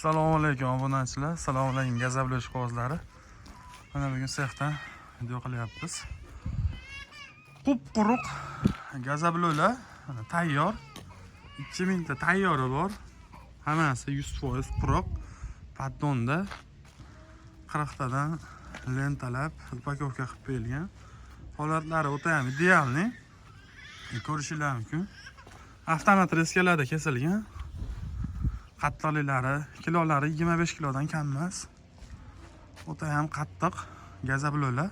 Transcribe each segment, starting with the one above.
Assalomu alaykum obunachilar. Assalomu alaykum gazablo ishqibozlari. Mana bugun sexdan video qilyapmiz. Qup-quruq gazablolar tayyor. 2000 ta tayyori bor. Hammasi 100% quruq. Paddonda 40 tadan lentalab upakovka qilib berilgan. Holatlari o'ta ham idealni. Ko'rishingiz mumkin. Avtomat reskalarda kesilgan. Qattiqliklari, kilolari 25 kilodan kam emas. O'ta ham qattiq gazablolar.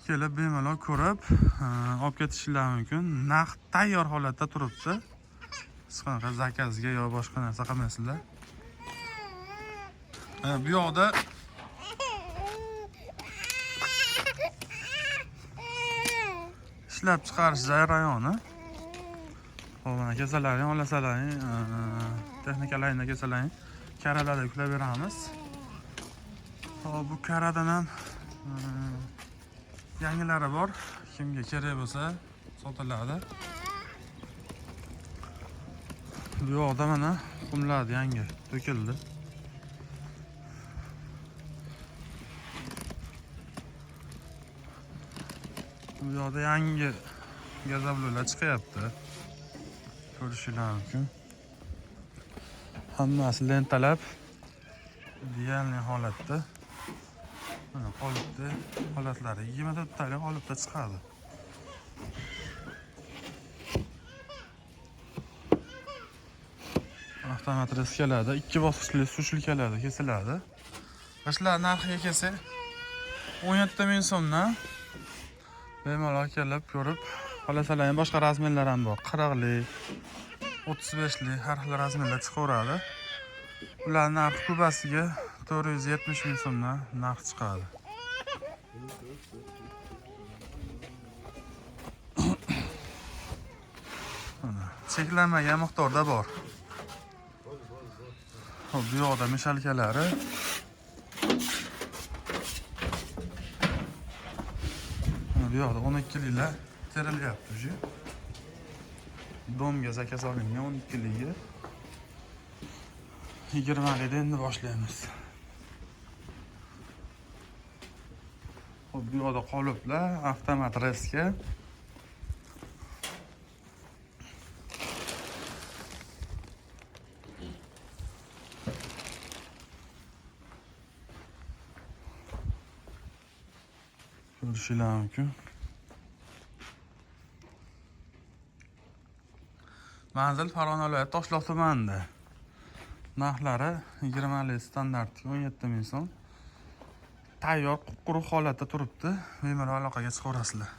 Kelib bemalol ko'rib, olib ketishingiz mumkin. Narx tayyor holatda turibdi. Siz qanaqa zakazga yo boshqa narsa qilmaysizlar. Bu yoqda ishlab chiqarish jarayoni. Mana kesalaring, olasalaring, texnikalaringda kesalaring, karalarda yuklab beramiz. Bu karadan ham yangilari bor. Kimga kerak bo'lsa sotiladi. Bu yoqda mana qumlar yangi to'kildi. Bu yoqda yangi gazablolar chiqyapti. Ko'rishingiz mumkin. Hammasi lentalab idealniy holatda. Mana qolipda holatlari 24 talik qolipda chiqadi. Avtomat reskalarda 2 bosqichli sushilkalarda kesiladi. Qishlar narxiga kelsa 17 ming so'mdan bemalol kelib ko'rib olasalar. Boshqa razmerlar ham bor. 40lik, 35lik har xil razmerlar chiqaveradi. Ular narxi kubasiga 470 ming so'mdan narx chiqadi. Cheklanmagan miqdorda bor. Bu yoqda mishalkalari. Bu yoqda 12liklar terilyapti уже. Domga zakaz olingan 12ligi. 20likda endi boshlaymiz. Bu yoqda qoliplar, avtomat reska. Ko'rishingiz mumkin. Manzil Farg'ona viloyati Toshloq tumanida. Narxlari 20lik standart 17 ming so'm. Tayyor quruq holatda turibdi. Bemalol aloqaga chiqaverasizlar.